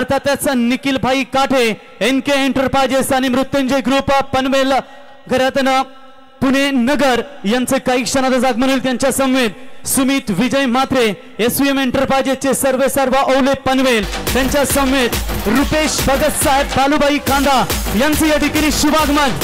अर्थातच निखिल भाई काठे NK enterprises आणि मृत्युंजय ग्रुप पनवेल घरातन पुणे नगर यांचे काही क्षणातच आगमन होईल। त्यांच्या समवेत सुमित विजय मात्रे एसवीएम एंटरप्राइजेसचे सर्व ओले पनवेल, त्यांच्या समवेत रुपेश भगत साहेब बालूबाई कांदा यांचे या ठिकाणी शुभागमन।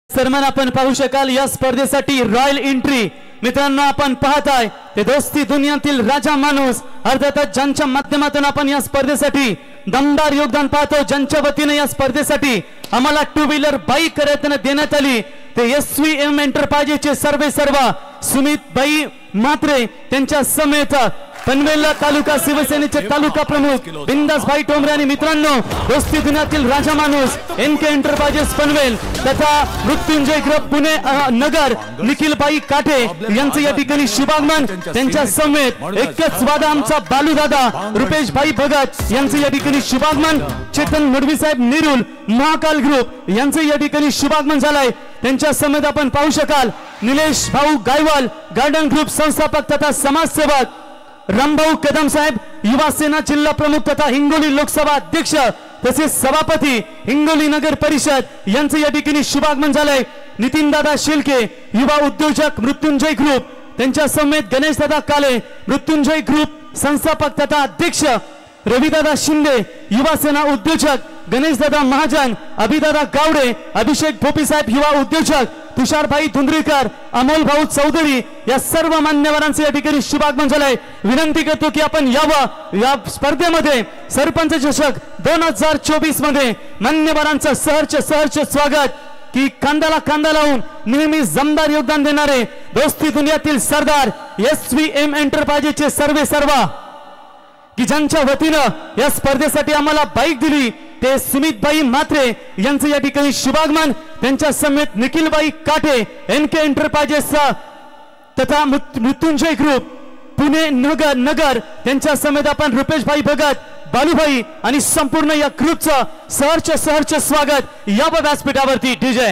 सन्मान आपण पाहू शकाल। या स्पर्धेसाठी रॉयल एंट्री मित्रांनो आपण पाहताय ते दोस्ती दुनियातील राजा माणूस, अर्थातच ज्यांच्या माध्यमातून आपण या स्पर्धेसाठी दमदार योगदान पाहतो, ज्यांच्या वतीने या स्पर्धेसाठी आम्हाला टू व्हीलर बाईक रत्न देण्यात आली ते एसवीएम एंटरप्राइजेसचे सर्व सुमित भाई मात्रे त्यांच्या समेत पनवेल तालुका शिवसेनेचे तालुका प्रमुख बिंदास भाई टोमरे आणि मित्रांनो दोस्ती दुनियातील राजा माणूस एनके एंटरप्राइजेस पनवेल तथा मृत्युंजय ग्रुप पुणे नगर निखिल भाई काठे यांचे या ठिकाणी शुभागमन। त्यांच्या समेत एकच वादा आमचा बालू दादा रुपेश भाई भगत यांचे या ठिकाणी शुभागमन। चेतन मडवी साहेब निरुल महाकाल ग्रुप यांचे या ठिकाणी शुभागमन झालाय। त्यांच्या समेत आपण पाहू शकाल निलेश भाऊ गायवाल गार्डन ग्रुप संस्थापक तथा समाजसेवक रामभाऊ कदम साहेब युवा सेना जिल्हा प्रमुख तथा हिंगोली लोकसभा अध्यक्ष तसेच सभापती हिंगोली नगर परिषद यांचे या ठिकाणी शुभागमन झालंय। नितीन दादा शिलके युवा उद्योजक मृत्युंजय ग्रुप त्यांच्या समेत गणेश दादा काले मृत्युंजय ग्रुप संस्थापक तथा अध्यक्ष, रविदादा शिंदे युवा सेना उद्योजक, गणेश दादा महाजन, अभिदादा गावडे, अभिषेक भोपी साहेब युवा उद्योजक, तुषारभाई धुंद्रीकर, अमोल भाऊ चौधरी या सर्व मान्यवरांचे या ठिकाणी शुभागमन झालंय। विनंती करतो की आपण यावं या स्पर्धेमध्ये सरपंच चषक 2024 मध्ये मान्यवरांचं सहर्ष स्वागत की कांद्याला कांदा लावून नेहमी जमदार योगदान देणारे दोस्ती दुनियातील सरदार SVM एंटरप्राइजेसचे सर्व की ज्यांच्या वतीनं या स्पर्धेसाठी आम्हाला बाईक दिली ते सुमितबाई मात्रे यांचे या ठिकाणी शुभागमन। त्यांच्या समेत निखिलबाई काटे NK एंटरप्राइजेस तथा मृत्युंजय ग्रुप पुणे नगर त्यांच्या समेत आपण रुपेशभाई भगत, बालूभाई आणि संपूर्ण या ग्रुपचं सहर्ष स्वागत या व्यासपीठावरती। डीजे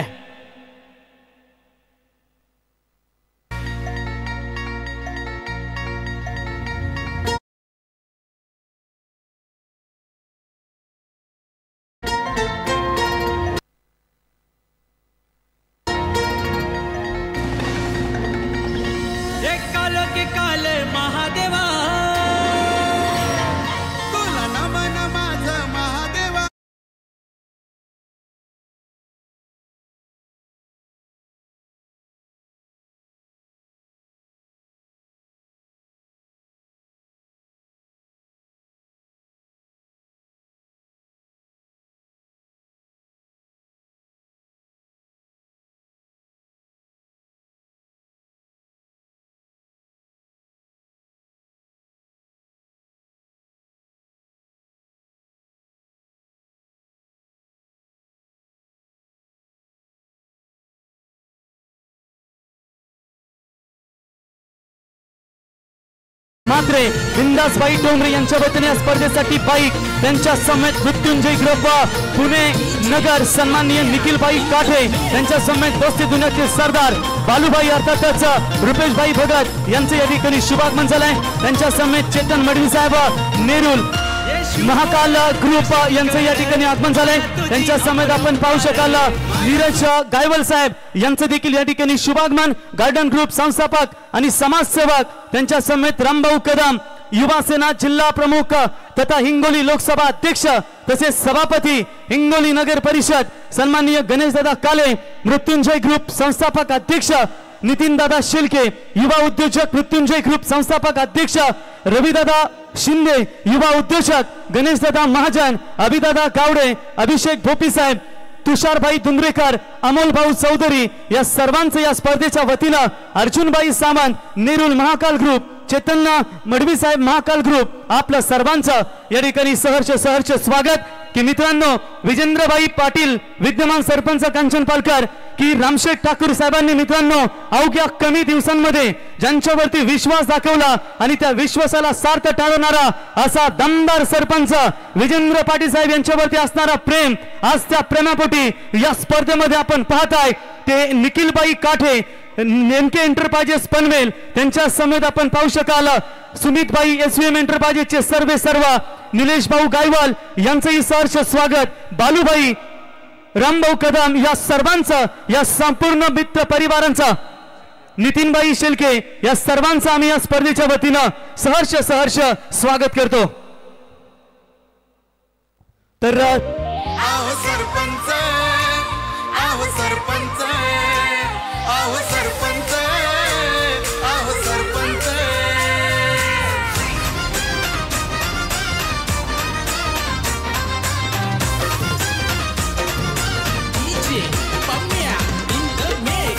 मात्रे बिंदासबाई डोंगरे यांच्या वतीने या स्पर्धेसाठी बाईक त्यांच्या समेत मृत्युंजय ग्रुप पुणे नगर सन्माननीय निखिलबाई काठे त्यांच्या समेत दोस्ती दुनियातील सरदार बालूभाई अर्थातच रुपेशभाई भगत यांचे या ठिकाणी शुभागमन झालंय। त्यांच्या समेत चेतन मडवी साहेब नेरुल महाकाल ग्रुप यांचे या ठिकाणी आगमन झालंय। त्यांच्या समेत आपण पाहू शकाल नीरज गायवल साहेब यांचे देखील या ठिकाणी शुभागमन। गार्डन ग्रुप संस्थापक आणि समाजसेवक त्यांच्या समेत रामभाऊ कदम युवा सेना जिल्हा प्रमुख तथा हिंगोली लोकसभा अध्यक्ष तसेच सभापती हिंगोली नगर परिषद सन्माननीय गणेश दादा काले मृत्युंजय ग्रुप संस्थापक अध्यक्ष, नितीन दादा शिलके युवा उद्योजक मृत्युंजय ग्रुप संस्थापक अध्यक्ष, रविदादा शिंदे युवा उद्योजक, गणेश दादा महाजन, अभिदादा गावडे, अभिषेक भोपी साहेब, तुषारभाई धुंद्रेकर, अमोल भाऊ चौधरी या सर्वांचे या स्पर्धेच्या वतीनं अर्जुनबाई सामंत नेरुल महाकाल ग्रुप, चेतन मडवी साहेब महाकाल ग्रुप आपल्या सर्वांचं या ठिकाणी सहर्ष स्वागत। की मित्रांनो विजेंद्रबाई पाटील विद्यमान सरपंच कांचन पालकर की रामशेठ ठाकूर साहेबांनी मित्रांनो अवघ्या कमी दिवसांमध्ये ज्यांच्यावरती विश्वास दाखवला आणि त्या विश्वासाला सार्थ ठरवणारा असा दमदार सरपंच विजेंद्र पाटील साहेब यांच्यावरती असणारा प्रेम आज त्या प्रेमापोटी या स्पर्धेमध्ये आपण पाहताय ते निखिलबाई काठे NK एंटरप्राइजेस पनवेल त्यांच्या समेत आपण पाहू शकाल सुमितबाई SVM एंटरप्राइजेसचे सर्व निलेश भाऊ गायवाल यांचंही सहर्ष स्वागत। बालूभाई रामभाऊ कदम या सर्वांचं या संपूर्ण मित्र परिवारांचा नितीनबाई शिलके या सर्वांचं आम्ही या स्पर्धेच्या वतीनं सहर्ष स्वागत करतो। तर आहो सरपंच आहो सरपंच आहो सरपंच आहो sarpanch DJ Pamya in the mix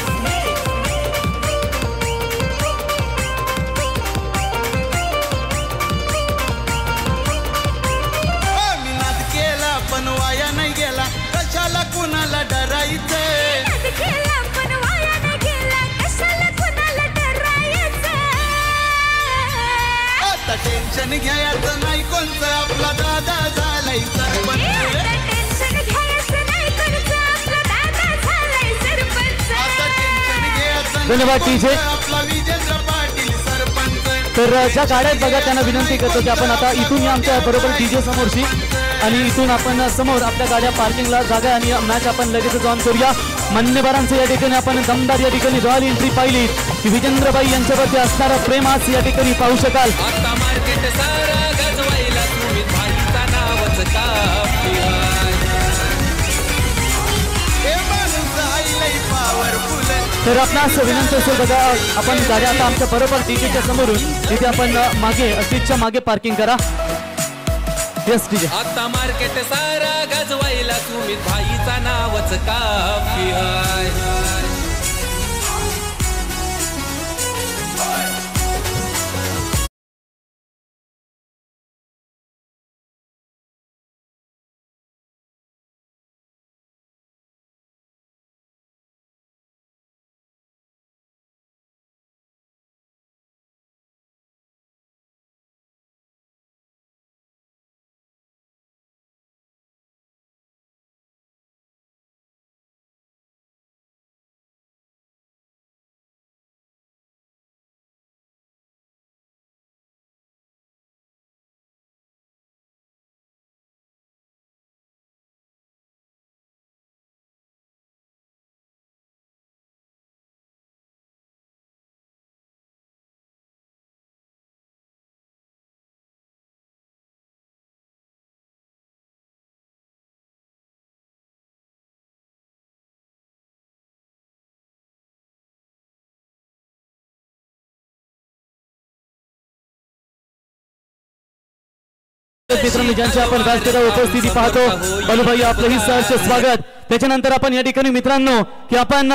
मिनात केला पण वाया नाही गेला कशाला कुणाला डरायचं टेन्शन घ्यायचं नाही कोणतं आपला दादा झालाय सरपंच टेन्शन घ्यायचं नाही कोणतं आपला दादा झालाय सरपंच आता टेन्शन घ्यायचं धन्यवाद टीजे आपला विजेंद्र पाटील सरपंच तर ज्या गाड्या आहेत बघा त्यांना विनंती करतो की आपण आता इथून या आमच्या बरोबर डीजे समोरची आणि इथून आपण समोर आपल्या गाड्या पार्किंगला जागा आणि मॅच आपण लगेच ऑन करूया. मान्यवरांचं या ठिकाणी आपण दमदार या ठिकाणी रॉयल एंट्री पाहिली की विजेंद्रबाई यांच्यावरती असणारा प्रेम आज या ठिकाणी पाहू शकाल. तर आपणास विनंती असेल बघा आपण गाड्या आता आमच्या बरोबर डीजेच्या समोरून तिथे आपण मागे स्टेजच्या मागे पार्किंग करा. Yes DJ. आता मार्केट सारा गाजवायला तुम्ही भाईचा नावच काफी आहे. मित्रांनो ज्यांची आपण व्यासपीठावर उपस्थिती पाहतो बलूभाई आपलंही सहर्ष स्वागत. त्याच्यानंतर आपण या ठिकाणी मित्रांनो की आपण